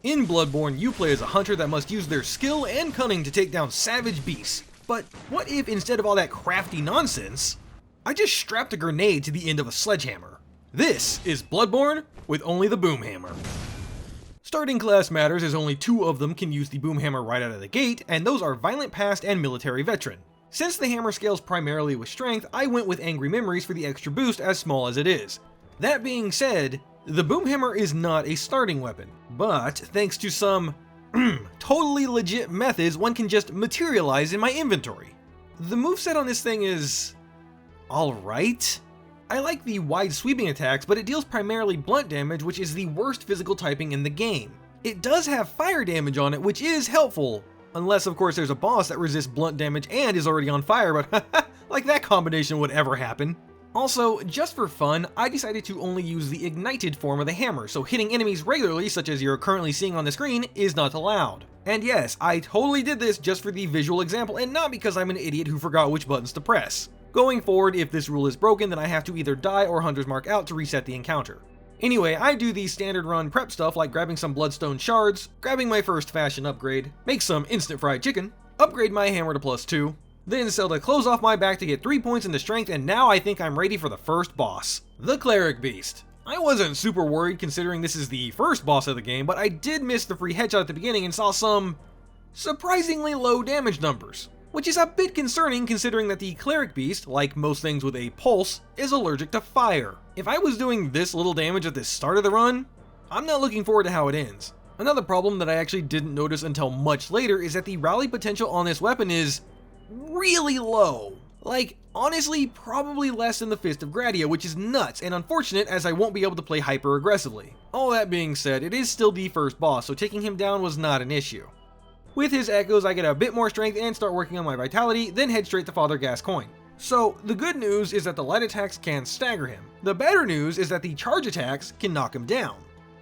In Bloodborne, you play as a hunter that must use their skill and cunning to take down savage beasts. But what if instead of all that crafty nonsense, I just strapped a grenade to the end of a sledgehammer? This is Bloodborne with only the boom hammer. Starting class matters as only 2 of them can use the boom hammer right out of the gate, and those are Violent Past and Military Veteran. Since the hammer scales primarily with strength, I went with Angry Memories for the extra boost as small as it is. That being said, the boom hammer is not a starting weapon, but thanks to some totally legit methods, one can just materialize in my inventory. The moveset on this thing is alright. I like the wide sweeping attacks, but it deals primarily blunt damage, which is the worst physical typing in the game. It does have fire damage on it, which is helpful, unless of course there's a boss that resists blunt damage and is already on fire, but like that combination would ever happen. Also, just for fun, I decided to only use the ignited form of the hammer, so hitting enemies regularly, such as you're currently seeing on the screen, is not allowed. And yes, I totally did this just for the visual example and not because I'm an idiot who forgot which buttons to press. Going forward, if this rule is broken, then I have to either die or Hunter's Mark out to reset the encounter. Anyway, I do the standard run prep stuff like grabbing some bloodstone shards, grabbing my first fashion upgrade, make some instant fried chicken, upgrade my hammer to +2, then sell the clothes off my back to get 3 points into strength, and now I think I'm ready for the first boss, the Cleric Beast. I wasn't super worried considering this is the first boss of the game, but I did miss the free headshot at the beginning and saw some surprisingly low damage numbers, which is a bit concerning considering that the Cleric Beast, like most things with a pulse, is allergic to fire. If I was doing this little damage at the start of the run, I'm not looking forward to how it ends. Another problem that I actually didn't notice until much later is that the rally potential on this weapon is really low. Like, honestly, probably less than the Fist of Gradia, which is nuts and unfortunate as I won't be able to play hyper aggressively. All that being said, it is still the first boss, so taking him down was not an issue. With his echoes, I get a bit more strength and start working on my vitality, then head straight to Father Gascoigne. So, the good news is that the light attacks can stagger him. The better news is that the charge attacks can knock him down.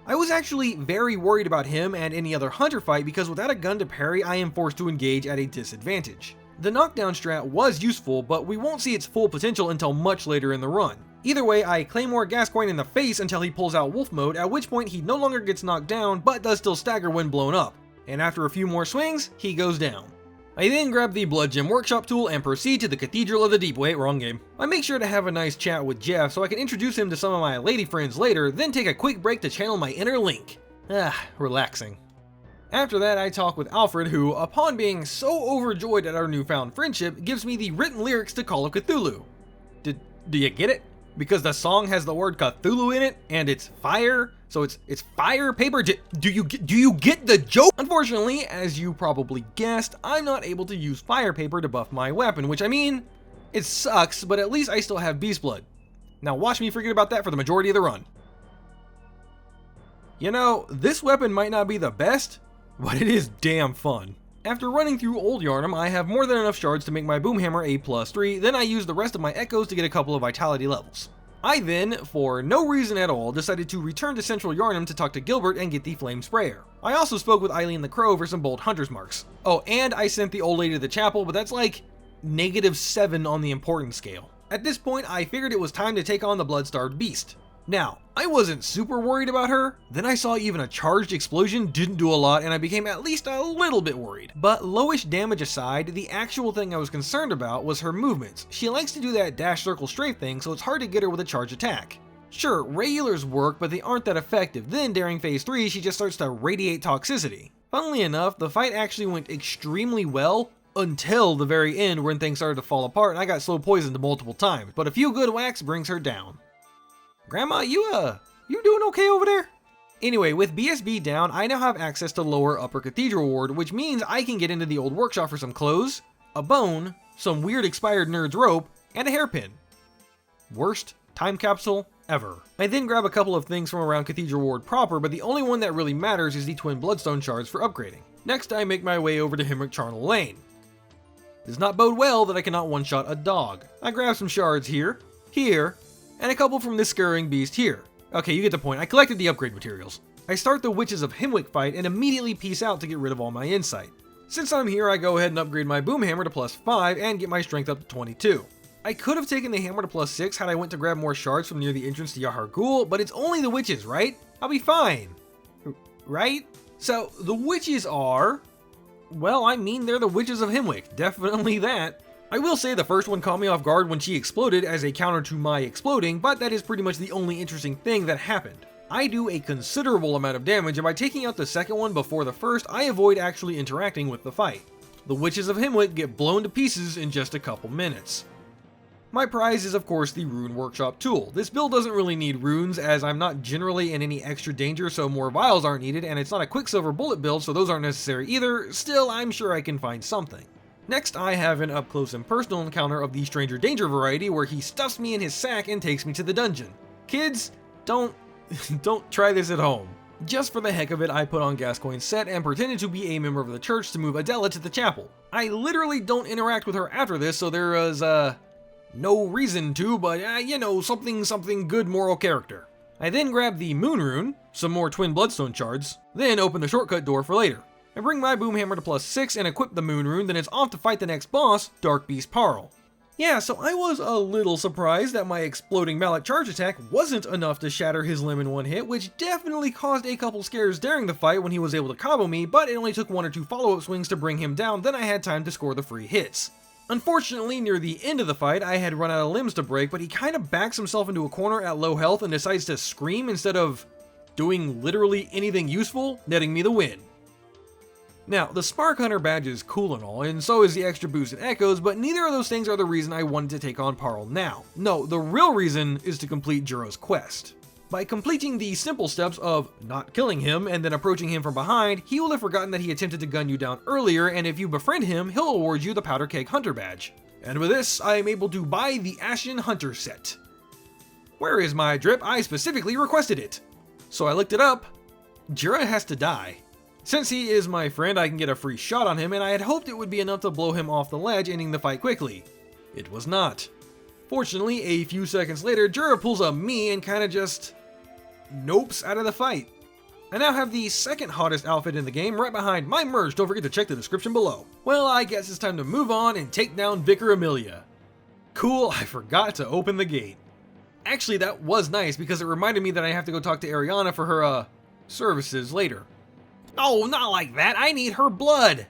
I was actually very worried about him and any other hunter fight because without a gun to parry, I am forced to engage at a disadvantage. The knockdown strat was useful, but we won't see its full potential until much later in the run. Either way, I Claymore Gascoigne in the face until he pulls out Wolf Mode, at which point he no longer gets knocked down, but does still stagger when blown up. And after a few more swings, he goes down. I then grab the Blood Gem Workshop tool and proceed to the Cathedral of the Deep. Wait, wrong game. I make sure to have a nice chat with Jeff so I can introduce him to some of my lady friends later, then take a quick break to channel my inner Link. Relaxing. After that, I talk with Alfred, who, upon being so overjoyed at our newfound friendship, gives me the written lyrics to Call of Cthulhu. Do you get it? Because the song has the word Cthulhu in it, and it's fire, so it's fire paper. Do you get the joke? Unfortunately, as you probably guessed, I'm not able to use fire paper to buff my weapon, which I mean, it sucks, but at least I still have Beast Blood. Now watch me forget about that for the majority of the run. You know, this weapon might not be the best, but it is damn fun. After running through Old Yharnam, I have more than enough shards to make my boom hammer a +3, then I use the rest of my echoes to get a couple of vitality levels. I then, for no reason at all, decided to return to Central Yharnam to talk to Gilbert and get the flame sprayer. I also spoke with Eileen the Crow for some bold hunter's marks. Oh, and I sent the old lady to the chapel, but that's like -7 on the importance scale. At this point, I figured it was time to take on the blood-starved beast. Now, I wasn't super worried about her, then I saw even a charged explosion didn't do a lot and I became at least a little bit worried. But lowish damage aside, the actual thing I was concerned about was her movements. She likes to do that dash circle strafe thing, so it's hard to get her with a charge attack. Sure, regulars work, but they aren't that effective. Then during phase 3, she just starts to radiate toxicity. Funnily enough, the fight actually went extremely well until the very end when things started to fall apart and I got slow poisoned multiple times, but a few good whacks brings her down. Grandma, you doing okay over there? Anyway, with BSB down, I now have access to lower upper cathedral ward, which means I can get into the old workshop for some clothes, a bone, some weird expired nerd's rope, and a hairpin. Worst time capsule ever. I then grab a couple of things from around Cathedral Ward proper, but the only one that really matters is the twin bloodstone shards for upgrading. Next, I make my way over to Himric Charnel Lane. Does not bode well that I cannot one-shot a dog. I grab some shards here, and a couple from this scurrying beast here. Okay, you get the point. I collected the upgrade materials. I start the Witches of Himwick fight and immediately peace out to get rid of all my insight. Since I'm here, I go ahead and upgrade my boom hammer to +5 and get my strength up to 22. I could have taken the hammer to +6 had I went to grab more shards from near the entrance to Yahar Ghul, but it's only the witches, right? I'll be fine. Right? So, the witches are... well, I mean, they're the witches of Hemwick, definitely that. I will say the first one caught me off guard when she exploded as a counter to my exploding, but that is pretty much the only interesting thing that happened. I do a considerable amount of damage, and by taking out the second one before the first, I avoid actually interacting with the fight. The witches of Hemwick get blown to pieces in just a couple minutes. My prize is of course the Rune Workshop tool. This build doesn't really need runes as I'm not generally in any extra danger, so more vials aren't needed, and it's not a Quicksilver bullet build, so those aren't necessary either. Still, I'm sure I can find something. Next, I have an up close and personal encounter of the Stranger Danger variety where he stuffs me in his sack and takes me to the dungeon. Kids, don't try this at home. Just for the heck of it, I put on Gascoigne's set and pretended to be a member of the church to move Adela to the chapel. I literally don't interact with her after this, so there is, no reason to, but, you know, something good moral character. I then grab the Moon Rune, some more Twin Bloodstone shards, then open the shortcut door for later. I bring my boom hammer to +6 and equip the Moon Rune, then it's off to fight the next boss, Dark Beast Parl. Yeah, so I was a little surprised that my exploding mallet charge attack wasn't enough to shatter his limb in one hit, which definitely caused a couple scares during the fight when he was able to combo me, but it only took 1 or 2 follow-up swings to bring him down, then I had time to score the free hits. Unfortunately, near the end of the fight, I had run out of limbs to break, but he kind of backs himself into a corner at low health and decides to scream instead of doing literally anything useful, netting me the win. Now, the Spark Hunter badge is cool and all, and so is the extra boost and echoes, but neither of those things are the reason I wanted to take on Parl now. No, the real reason is to complete Juro's quest. By completing the simple steps of not killing him and then approaching him from behind, he will have forgotten that he attempted to gun you down earlier, and if you befriend him, he'll award you the Powder Keg Hunter badge. And with this, I am able to buy the Ashen Hunter set. Where is my drip? I specifically requested it. So I looked it up. Juro has to die. Since he is my friend, I can get a free shot on him, and I had hoped it would be enough to blow him off the ledge, ending the fight quickly. It was not. Fortunately, a few seconds later, Juro pulls up me and kinda just nopes out of the fight. I now have the second hottest outfit in the game right behind my merch. Don't forget to check the description below. Well, I guess it's time to move on and take down Vicar Amelia. Cool, I forgot to open the gate. Actually, that was nice because it reminded me that I have to go talk to Ariana for her, services later. Oh, not like that, I need her blood!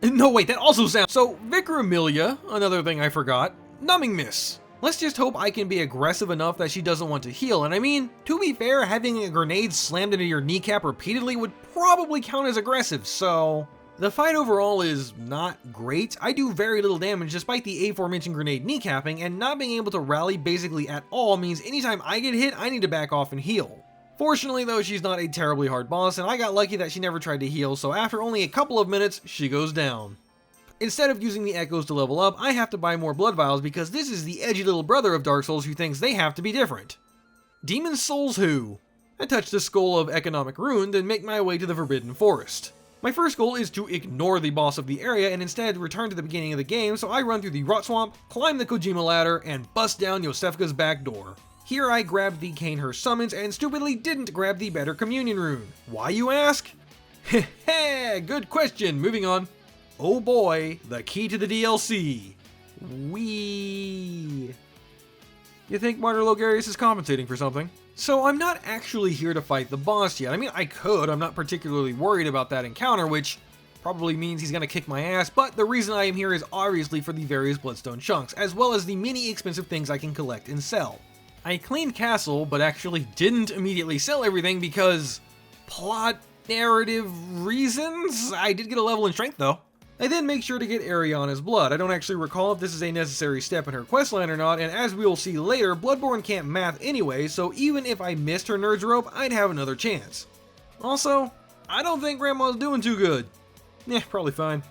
No, wait, that also sounds... So, Vicar Amelia, another thing I forgot, Numbing Miss. Let's just hope I can be aggressive enough that she doesn't want to heal, and I mean, to be fair, having a grenade slammed into your kneecap repeatedly would probably count as aggressive, so... The fight overall is not great. I do very little damage despite the aforementioned grenade kneecapping, and not being able to rally basically at all means anytime I get hit, I need to back off and heal. Fortunately though, she's not a terribly hard boss, and I got lucky that she never tried to heal, so after only a couple of minutes, she goes down. Instead of using the echoes to level up, I have to buy more blood vials because this is the edgy little brother of Dark Souls who thinks they have to be different. Demon Souls who? I touch the skull of Economic Ruin, then make my way to the Forbidden Forest. My first goal is to ignore the boss of the area and instead return to the beginning of the game, so I run through the Rot Swamp, climb the Kojima ladder, and bust down Yosefka's back door. Here I grabbed the Cainhurst summons and stupidly didn't grab the Better Communion rune. Why, you ask? Heh, good question, moving on. Oh boy, the key to the DLC. Wee. You think Martyr Logarius is compensating for something? So I'm not actually here to fight the boss yet. I mean, I could, I'm not particularly worried about that encounter, which probably means he's gonna kick my ass, but the reason I am here is obviously for the various Bloodstone chunks, as well as the many expensive things I can collect and sell. I cleaned Castle, but actually didn't immediately sell everything because plot narrative reasons. I did get a level in strength though. I then make sure to get Ariana's blood. I don't actually recall if this is a necessary step in her questline or not, and as we will see later, Bloodborne can't math anyway, so even if I missed her nerd's rope, I'd have another chance. Also, I don't think Grandma's doing too good. Probably fine.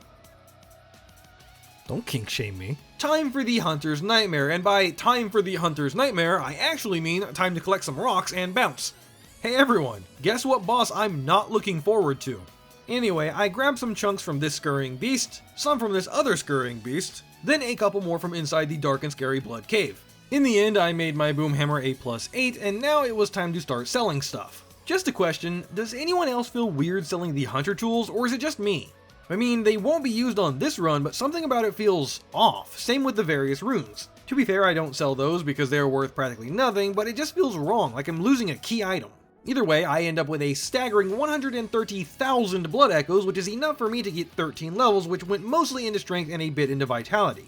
Don't kink shame me. Time for the Hunter's Nightmare, and by time for the Hunter's Nightmare, I actually mean time to collect some rocks and bounce. Hey everyone, guess what boss I'm not looking forward to? Anyway, I grabbed some chunks from this scurrying beast, some from this other scurrying beast, then a couple more from inside the dark and scary blood cave. In the end, I made my boom hammer a +8, and now it was time to start selling stuff. Just a question, does anyone else feel weird selling the hunter tools, or is it just me? I mean, they won't be used on this run, but something about it feels off, same with the various runes. To be fair, I don't sell those because they are worth practically nothing, but it just feels wrong, like I'm losing a key item. Either way, I end up with a staggering 130,000 blood echoes, which is enough for me to get 13 levels, which went mostly into strength and a bit into vitality.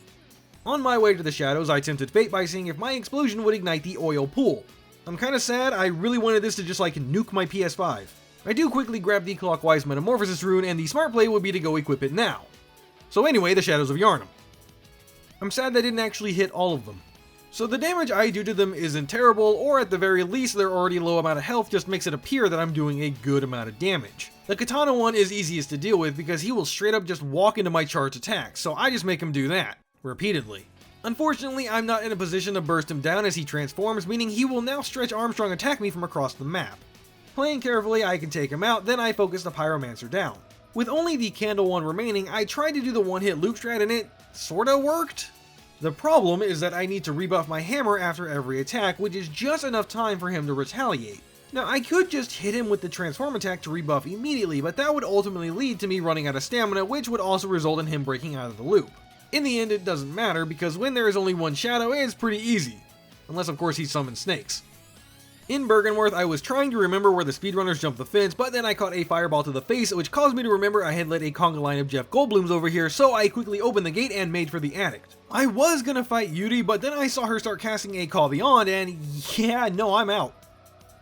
On my way to the shadows, I tempted fate by seeing if my explosion would ignite the oil pool. I'm kinda sad, I really wanted this to just like nuke my PS5. I do quickly grab the clockwise metamorphosis rune, and the smart play would be to go equip it now. So anyway, the shadows of Yharnam. I'm sad that I didn't actually hit all of them. So the damage I do to them isn't terrible, or at the very least their already low amount of health just makes it appear that I'm doing a good amount of damage. The katana one is easiest to deal with because he will straight up just walk into my charge attacks, so I just make him do that, repeatedly. Unfortunately, I'm not in a position to burst him down as he transforms, meaning he will now stretch Armstrong attack me from across the map. Playing carefully, I can take him out, then I focus the Pyromancer down. With only the candle one remaining, I tried to do the one-hit loop strat and it sorta worked. The problem is that I need to rebuff my hammer after every attack, which is just enough time for him to retaliate. Now, I could just hit him with the transform attack to rebuff immediately, but that would ultimately lead to me running out of stamina, which would also result in him breaking out of the loop. In the end, it doesn't matter, because when there is only one shadow, it's pretty easy. Unless, of course, he summons snakes. In Bergenworth, I was trying to remember where the speedrunners jumped the fence, but then I caught a fireball to the face, which caused me to remember I had let a conga line of Jeff Goldblum's over here, so I quickly opened the gate and made for the addict. I was gonna fight Yuri, but then I saw her start casting a Call Beyond, and yeah, no, I'm out.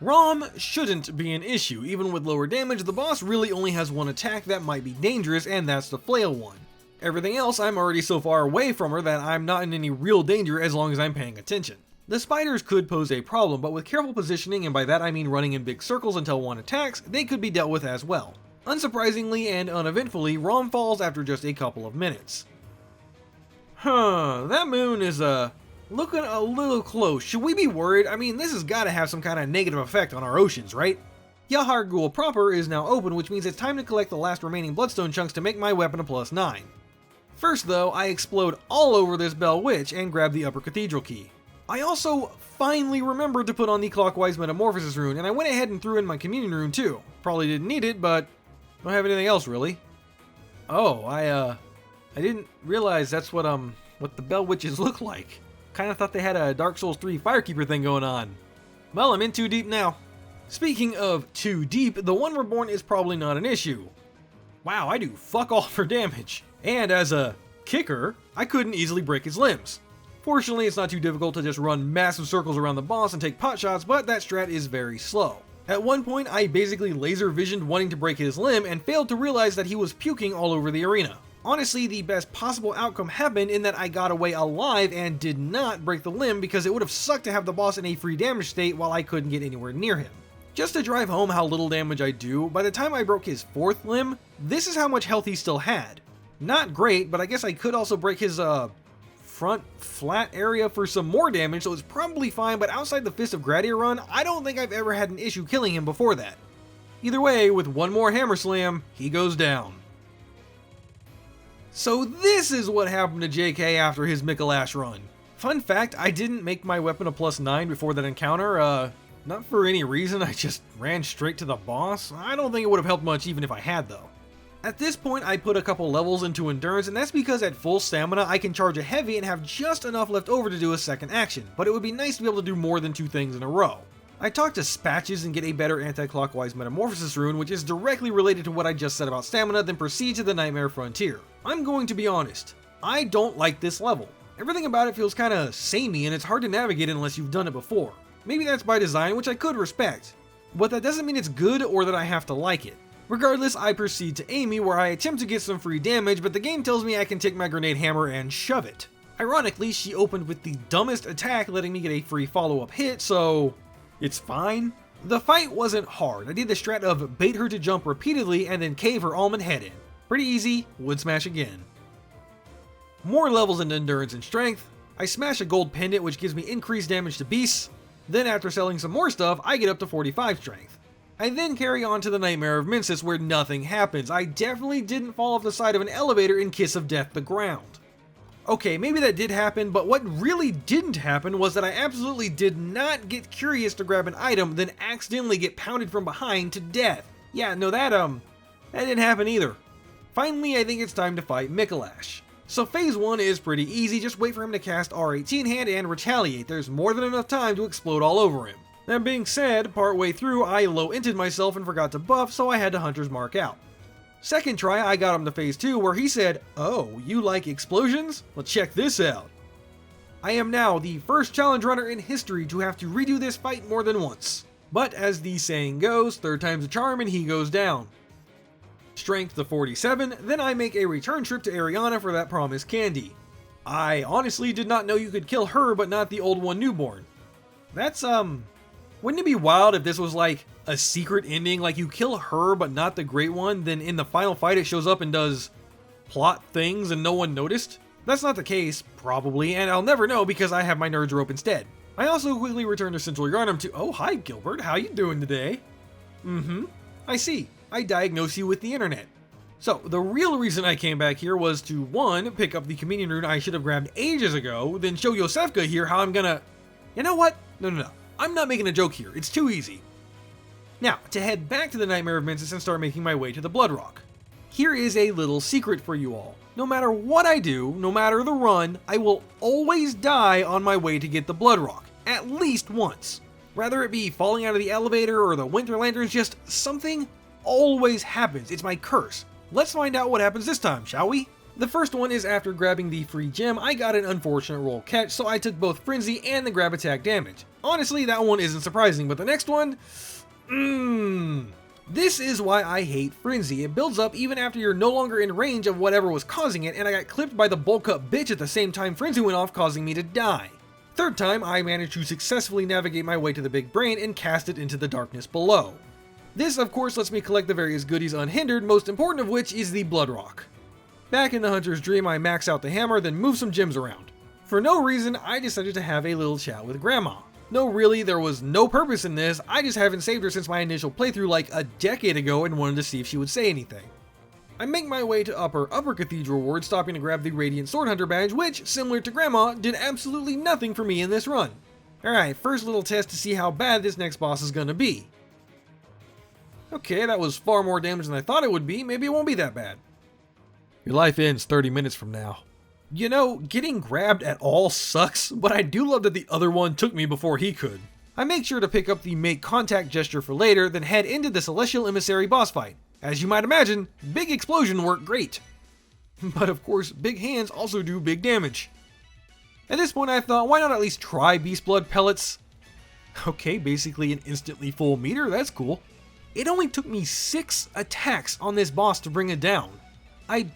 ROM shouldn't be an issue. Even with lower damage, the boss really only has one attack that might be dangerous, and that's the flail one. Everything else, I'm already so far away from her that I'm not in any real danger as long as I'm paying attention. The spiders could pose a problem, but with careful positioning, and by that I mean running in big circles until one attacks, they could be dealt with as well. Unsurprisingly and uneventfully, ROM falls after just a couple of minutes. That moon is looking a little close. Should we be worried? I mean, this has got to have some kind of negative effect on our oceans, right? Yahar'gul proper is now open, which means it's time to collect the last remaining bloodstone chunks to make my weapon a +9. First though, I explode all over this Bell Witch and grab the upper cathedral key. I also finally remembered to put on the clockwise metamorphosis rune, and I went ahead and threw in my communion rune too. Probably didn't need it, but don't have anything else really. Oh, I didn't realize that's what the Bell Witches look like. Kinda thought they had a Dark Souls 3 Firekeeper thing going on. Well, I'm in too deep now. Speaking of too deep, the One Reborn is probably not an issue. Wow, I do fuck all for damage. And as a kicker, I couldn't easily break his limbs. Fortunately, it's not too difficult to just run massive circles around the boss and take pot shots, but that strat is very slow. At one point, I basically laser visioned wanting to break his limb and failed to realize that he was puking all over the arena. Honestly, the best possible outcome happened in that I got away alive and did not break the limb because it would have sucked to have the boss in a free damage state while I couldn't get anywhere near him. Just to drive home how little damage I do, by the time I broke his 4th limb, this is how much health he still had. Not great, but I guess I could also break his front flat area for some more damage, so it's probably fine, but outside the Fist of Gradier run, I don't think I've ever had an issue killing him before that. Either way, with one more hammer slam, he goes down. So this is what happened to JK after his Mikolash run. Fun fact, I didn't make my weapon a +9 before that encounter, not for any reason, I just ran straight to the boss. I don't think it would have helped much even if I had though. At this point, I put a couple levels into endurance, and that's because at full stamina, I can charge a heavy and have just enough left over to do a second action, but it would be nice to be able to do more than 2 things in a row. I talked to Spatches and get a better anti-clockwise metamorphosis rune, which is directly related to what I just said about stamina, then proceed to the Nightmare Frontier. I'm going to be honest, I don't like this level. Everything about it feels kinda samey, and it's hard to navigate unless you've done it before. Maybe that's by design, which I could respect, but that doesn't mean it's good or that I have to like it. Regardless, I proceed to Amy, where I attempt to get some free damage, but the game tells me I can take my grenade hammer and shove it. Ironically, she opened with the dumbest attack, letting me get a free follow-up hit, so it's fine. The fight wasn't hard. I did the strat of bait her to jump repeatedly and then cave her almond head in. Pretty easy, wood smash again. More levels in endurance and strength. I smash a gold pendant, which gives me increased damage to beasts. Then after selling some more stuff, I get up to 45 strength. I then carry on to the Nightmare of Mensis, where nothing happens. I definitely didn't fall off the side of an elevator and kiss of death the ground. Okay, maybe that did happen, but what really didn't happen was that I absolutely did not get curious to grab an item, then accidentally get pounded from behind to death. Yeah, no, that didn't happen either. Finally, I think it's time to fight Mikolash. So phase 1 is pretty easy, just wait for him to cast R18 hand and retaliate. There's more than enough time to explode all over him. That being said, partway through I low-inted myself and forgot to buff, so I had to Hunter's Mark out. Second try, I got him to phase 2 where he said, "Oh, you like explosions? Well, check this out." I am now the first challenge runner in history to have to redo this fight more than once. But as the saying goes, third time's a charm and he goes down. Strength to 47, then I make a return trip to Yharnam for that promised candy. I honestly did not know you could kill her but not the old one newborn. That's wouldn't it be wild if this was like a secret ending, like you kill her but not the great one, then in the final fight it shows up and does plot things and no one noticed? That's not the case, probably, and I'll never know because I have my Nerd's Rope instead. I also quickly returned to Central Yharnam to, "Oh, hi Gilbert, how you doing today?" I see. I diagnose you with the internet. So, the real reason I came back here was to, 1, pick up the communion rune I should have grabbed ages ago, then show Yosefka here how I'm gonna... You know what? No. I'm not making a joke here, it's too easy. Now, to head back to the Nightmare of Mensis and start making my way to the Blood Rock. Here is a little secret for you all. No matter what I do, no matter the run, I will always die on my way to get the Blood Rock. At least once. Rather it be falling out of the elevator or the Winter Lanterns, just something always happens. It's my curse. Let's find out what happens this time, shall we? The first one is after grabbing the free gem, I got an unfortunate roll catch, so I took both Frenzy and the grab attack damage. Honestly, that one isn't surprising, but the next one... This is why I hate Frenzy. It builds up even after you're no longer in range of whatever was causing it, and I got clipped by the bulk up bitch at the same time Frenzy went off, causing me to die. Third time, I managed to successfully navigate my way to the big brain and cast it into the darkness below. This, of course, lets me collect the various goodies unhindered, most important of which is the Blood Rock. Back in the Hunter's Dream, I max out the hammer, then move some gems around. For no reason, I decided to have a little chat with Grandma. No, really, there was no purpose in this, I just haven't saved her since my initial playthrough like a decade ago and wanted to see if she would say anything. I make my way to Upper Cathedral Ward, stopping to grab the Radiant Sword Hunter badge, which, similar to Grandma, did absolutely nothing for me in this run. Alright, first little test to see how bad this next boss is gonna be. Okay, that was far more damage than I thought it would be, maybe it won't be that bad. Your life ends 30 minutes from now. You know, getting grabbed at all sucks, but I do love that the other one took me before he could. I make sure to pick up the make contact gesture for later, then head into the Celestial Emissary boss fight. As you might imagine, big explosion worked great. But of course, big hands also do big damage. At this point I thought, why not at least try Beast Blood pellets? Okay, basically an instantly full meter, that's cool. It only took me 6 attacks on this boss to bring it down. I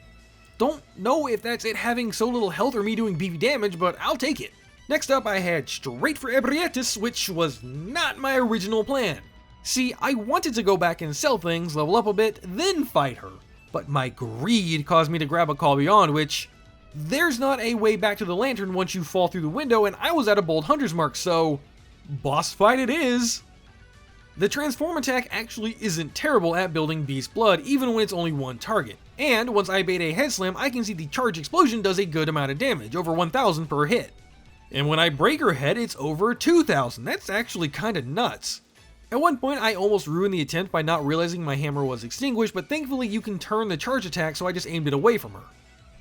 don't know if that's it having so little health or me doing beefy damage, but I'll take it. Next up I head straight for Ebrietis, which was not my original plan. See, I wanted to go back and sell things, level up a bit, then fight her. But my greed caused me to grab a Call Beyond, which... There's not a way back to the lantern once you fall through the window, and I was at a bold Hunter's Mark, so... boss fight it is! The transform attack actually isn't terrible at building Beast Blood, even when it's only one target. And once I bait a head slam, I can see the charge explosion does a good amount of damage, over 1,000 per hit. And when I break her head, it's over 2,000, that's actually kinda nuts. At one point, I almost ruined the attempt by not realizing my hammer was extinguished, but thankfully you can turn the charge attack, so I just aimed it away from her.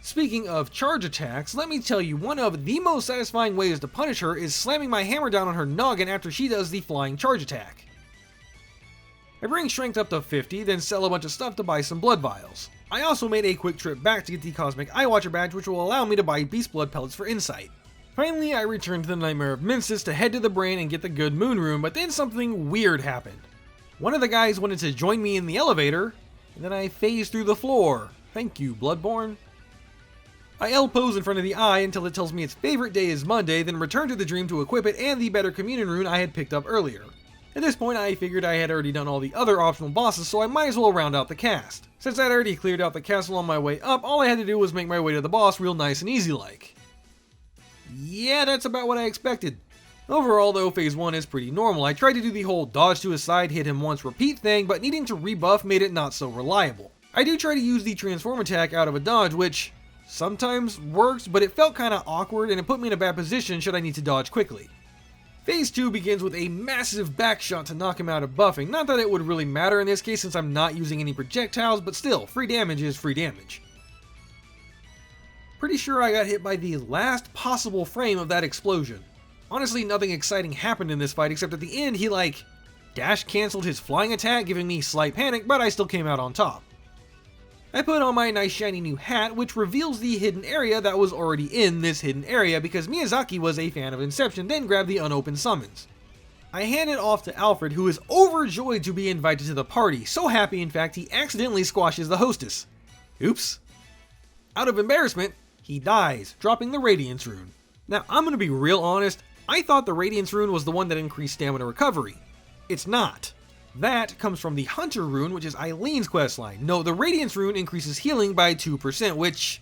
Speaking of charge attacks, let me tell you, one of the most satisfying ways to punish her is slamming my hammer down on her noggin after she does the flying charge attack. I bring strength up to 50, then sell a bunch of stuff to buy some blood vials. I also made a quick trip back to get the Cosmic Eye Watcher badge, which will allow me to buy Beast Blood pellets for insight. Finally, I returned to the Nightmare of Mensis to head to the brain and get the good moon room, but then something weird happened. One of the guys wanted to join me in the elevator, and then I phased through the floor. Thank you, Bloodborne. I L-pose in front of the eye until it tells me its favorite day is Monday, then return to the dream to equip it and the better communion rune I had picked up earlier. At this point, I figured I had already done all the other optional bosses, so I might as well round out the cast. Since I'd already cleared out the castle on my way up, all I had to do was make my way to the boss real nice and easy like. Yeah, that's about what I expected. Overall though, phase 1 is pretty normal. I tried to do the whole dodge to his side, hit him once, repeat thing, but needing to rebuff made it not so reliable. I do try to use the transform attack out of a dodge, which sometimes works, but it felt kinda awkward and it put me in a bad position should I need to dodge quickly. Phase 2 begins with a massive back shot to knock him out of buffing. Not that it would really matter in this case since I'm not using any projectiles, but still, free damage is free damage. Pretty sure I got hit by the last possible frame of that explosion. Honestly, nothing exciting happened in this fight except at the end he dash canceled his flying attack, giving me slight panic, but I still came out on top. I put on my nice shiny new hat, which reveals the hidden area that was already in this hidden area because Miyazaki was a fan of Inception, then grabbed the unopened summons. I hand it off to Alfred, who is overjoyed to be invited to the party, so happy in fact he accidentally squashes the hostess. Oops. Out of embarrassment, he dies, dropping the Radiance Rune. Now, I'm gonna be real honest, I thought the Radiance Rune was the one that increased stamina recovery. It's not. That comes from the Hunter Rune, which is Eileen's questline. No, the Radiance Rune increases healing by 2%, which...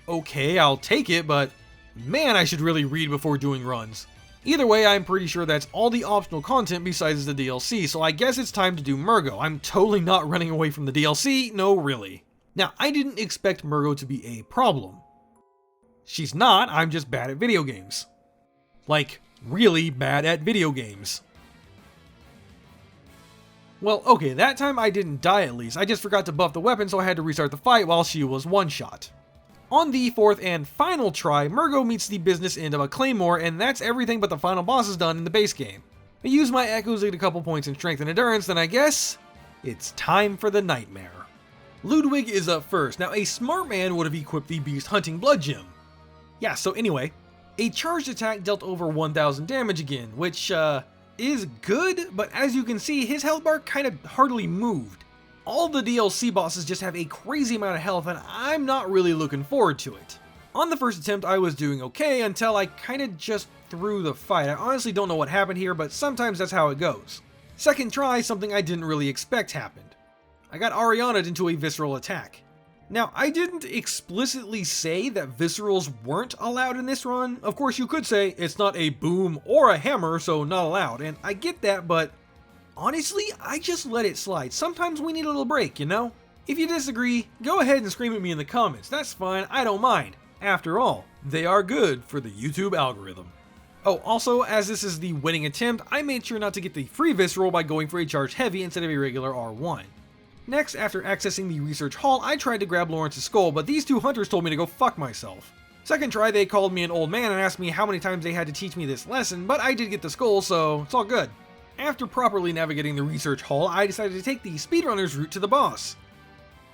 okay, I'll take it, but man, I should really read before doing runs. Either way, I'm pretty sure that's all the optional content besides the DLC, so I guess it's time to do Murgo. I'm totally not running away from the DLC, no really. Now, I didn't expect Murgo to be a problem. She's not, I'm just bad at video games. Like, really bad at video games. Well, okay, that time I didn't die at least, I just forgot to buff the weapon so I had to restart the fight while she was one-shot. On the fourth and final try, Murgo meets the business end of a claymore, and that's everything but the final boss is done in the base game. I use my echoes to get a couple points in strength and endurance, then I guess it's time for the nightmare. Ludwig is up first. Now, a smart man would have equipped the Beast Hunting Blood Gem. Yeah, so anyway, a charged attack dealt over 1000 damage again, which, is good, but as you can see, his health bar kind of hardly moved. All the DLC bosses just have a crazy amount of health, and I'm not really looking forward to it. On the first attempt, I was doing okay until I kind of just threw the fight. I honestly don't know what happened here, but sometimes that's how it goes. Second try, something I didn't really expect happened. I got Ariana'd into a visceral attack. Now, I didn't explicitly say that viscerals weren't allowed in this run. Of course, you could say it's not a boom or a hammer, so not allowed, and I get that, but honestly, I just let it slide. Sometimes we need a little break, you know? If you disagree, go ahead and scream at me in the comments. That's fine, I don't mind. After all, they are good for the YouTube algorithm. Oh, also, as this is the winning attempt, I made sure not to get the free visceral by going for a charged heavy instead of a regular R1. Next, after accessing the research hall, I tried to grab Lawrence's skull, but these two hunters told me to go fuck myself. Second try, they called me an old man and asked me how many times they had to teach me this lesson, but I did get the skull, so it's all good. After properly navigating the research hall, I decided to take the speedrunner's route to the boss.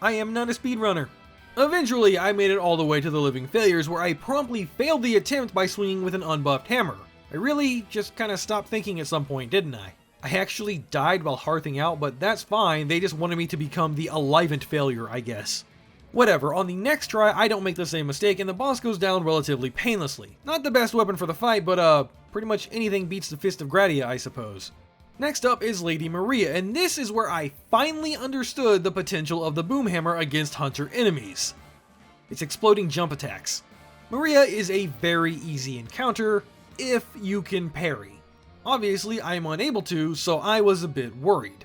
I am not a speedrunner. Eventually, I made it all the way to the Living Failures, where I promptly failed the attempt by swinging with an unbuffed hammer. I really just kinda stopped thinking at some point, didn't I? I actually died while hearthing out, but that's fine, they just wanted me to become the Alivant failure, I guess. Whatever, on the next try, I don't make the same mistake, and the boss goes down relatively painlessly. Not the best weapon for the fight, but pretty much anything beats the Fist of Gratia, I suppose. Next up is Lady Maria, and this is where I finally understood the potential of the boom hammer against hunter enemies. It's exploding jump attacks. Maria is a very easy encounter, if you can parry. Obviously, I am unable to, so I was a bit worried.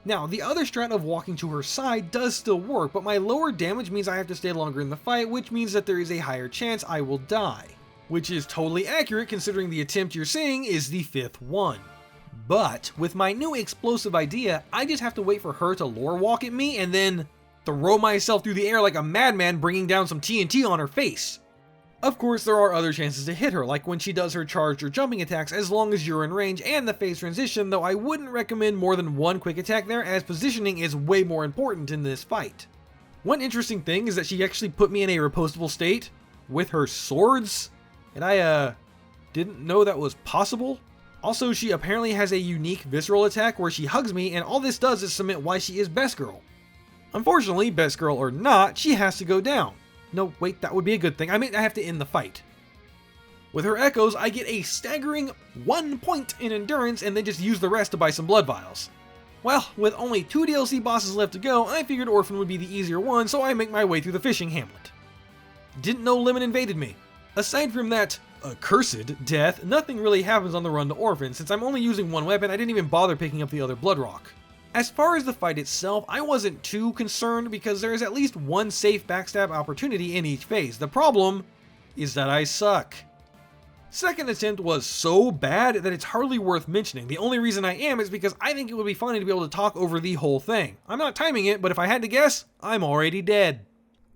Now, the other strat of walking to her side does still work, but my lower damage means I have to stay longer in the fight, which means that there is a higher chance I will die. Which is totally accurate considering the attempt you're seeing is the 5th one. But, with my new explosive idea, I just have to wait for her to lore walk at me and then throw myself through the air like a madman bringing down some TNT on her face. Of course, there are other chances to hit her, like when she does her charged or jumping attacks as long as you're in range and the phase transition, though I wouldn't recommend more than one quick attack there as positioning is way more important in this fight. One interesting thing is that she actually put me in a repostable state with her swords, and I didn't know that was possible. Also, she apparently has a unique visceral attack where she hugs me, and all this does is cement why she is best girl. Unfortunately, best girl or not, she has to go down. No, wait, that would be a good thing. I mean, I have to end the fight. With her echoes, I get a staggering 1 point in endurance and then just use the rest to buy some blood vials. Well, with only 2 DLC bosses left to go, I figured Orphan would be the easier one, so I make my way through the fishing hamlet. Didn't know Lemon invaded me. Aside from that accursed death, nothing really happens on the run to Orphan. Since I'm only using one weapon, I didn't even bother picking up the other blood rock. As far as the fight itself, I wasn't too concerned because there is at least one safe backstab opportunity in each phase. The problem is that I suck. Second attempt was so bad that it's hardly worth mentioning. The only reason I am is because I think it would be funny to be able to talk over the whole thing. I'm not timing it, but if I had to guess, I'm already dead.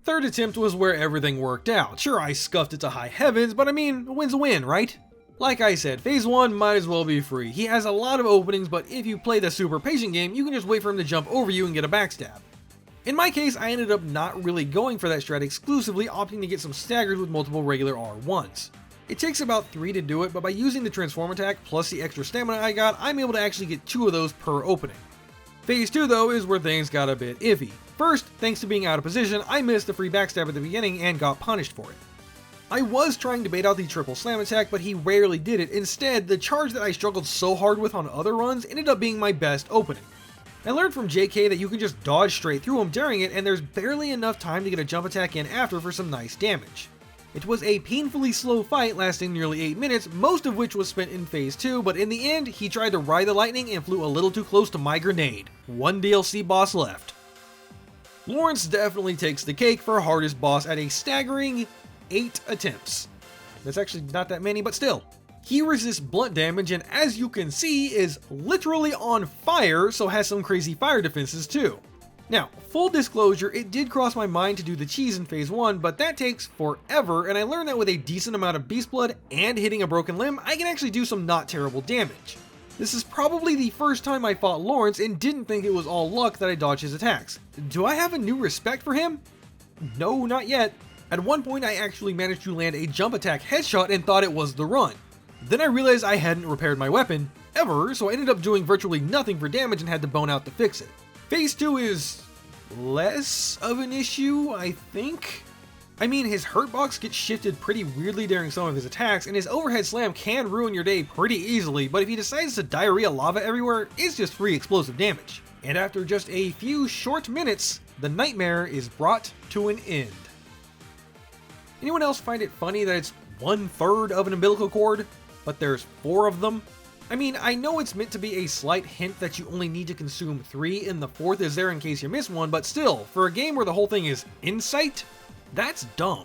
Third attempt was where everything worked out. Sure, I scuffed it to high heavens, but I mean, a win's a win, right? Like I said, phase 1 might as well be free. He has a lot of openings, but if you play the super patient game, you can just wait for him to jump over you and get a backstab. In my case, I ended up not really going for that strat exclusively, opting to get some staggers with multiple regular R1s. It takes about 3 to do it, but by using the transform attack plus the extra stamina I got, I'm able to actually get 2 of those per opening. Phase 2 though is where things got a bit iffy. First, thanks to being out of position, I missed the free backstab at the beginning and got punished for it. I was trying to bait out the triple slam attack, but he rarely did it. Instead, the charge that I struggled so hard with on other runs ended up being my best opening. I learned from JK that you can just dodge straight through him during it, and there's barely enough time to get a jump attack in after for some nice damage. It was a painfully slow fight lasting nearly 8 minutes, most of which was spent in phase 2, but in the end, he tried to ride the lightning and flew a little too close to my grenade. One DLC boss left. Lawrence definitely takes the cake for hardest boss at a staggering 8 attempts. That's actually not that many, but still. He resists blunt damage and, as you can see, is literally on fire, so has some crazy fire defenses too. Now, full disclosure, it did cross my mind to do the cheese in phase 1, but that takes forever, and I learned that with a decent amount of beast blood and hitting a broken limb, I can actually do some not terrible damage. This is probably the first time I fought Lawrence and didn't think it was all luck that I dodged his attacks. Do I have a new respect for him? No, not yet. At one point I actually managed to land a jump attack headshot and thought it was the run. Then I realized I hadn't repaired my weapon, ever, so I ended up doing virtually nothing for damage and had to bone out to fix it. Phase 2 is less of an issue, I think? I mean, his hurt box gets shifted pretty weirdly during some of his attacks, and his overhead slam can ruin your day pretty easily, but if he decides to diarrhea lava everywhere, it's just free explosive damage. And after just a few short minutes, the nightmare is brought to an end. Anyone else find it funny that it's 1/3 of an umbilical cord, but there's 4 of them? I mean, I know it's meant to be a slight hint that you only need to consume 3 and the 4th is there in case you miss one, but still, for a game where the whole thing is insight, that's dumb.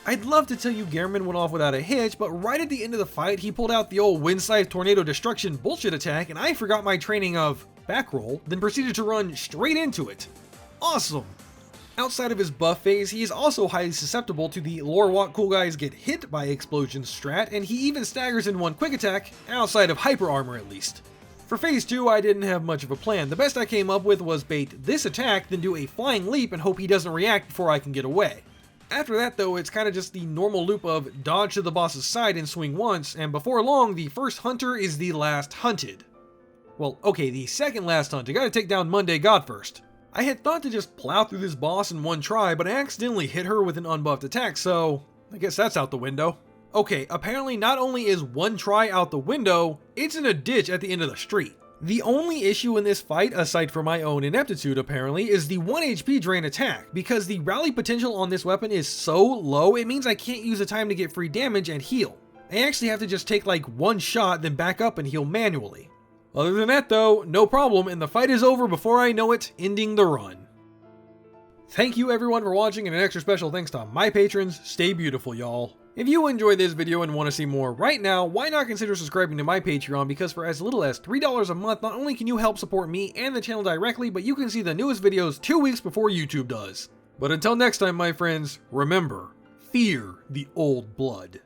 I'd love to tell you Gehrman went off without a hitch, but right at the end of the fight, he pulled out the old Windscythe Tornado Destruction bullshit attack, and I forgot my training of back roll, then proceeded to run straight into it. Awesome! Outside of his buff phase, he is also highly susceptible to the lore walk cool guys get hit by explosions strat, and he even staggers in one quick attack, outside of hyper armor at least. For phase 2, I didn't have much of a plan. The best I came up with was bait this attack, then do a flying leap and hope he doesn't react before I can get away. After that though, it's kinda just the normal loop of dodge to the boss's side and swing once, and before long, the first hunter is the last hunted. Well, okay, the second last hunt. I gotta take down Monday God first. I had thought to just plow through this boss in one try, but I accidentally hit her with an unbuffed attack, so I guess that's out the window. Okay, apparently not only is one try out the window, it's in a ditch at the end of the street. The only issue in this fight, aside from my own ineptitude apparently, is the 1 HP drain attack, because the rally potential on this weapon is so low, it means I can't use the time to get free damage and heal. I actually have to just take like one shot, then back up and heal manually. Other than that though, no problem, and the fight is over before I know it, ending the run. Thank you everyone for watching, and an extra special thanks to my patrons. Stay beautiful, y'all. If you enjoyed this video and want to see more right now, why not consider subscribing to my Patreon, because for as little as $3 a month, not only can you help support me and the channel directly, but you can see the newest videos 2 weeks before YouTube does. But until next time, my friends, remember, fear the old blood.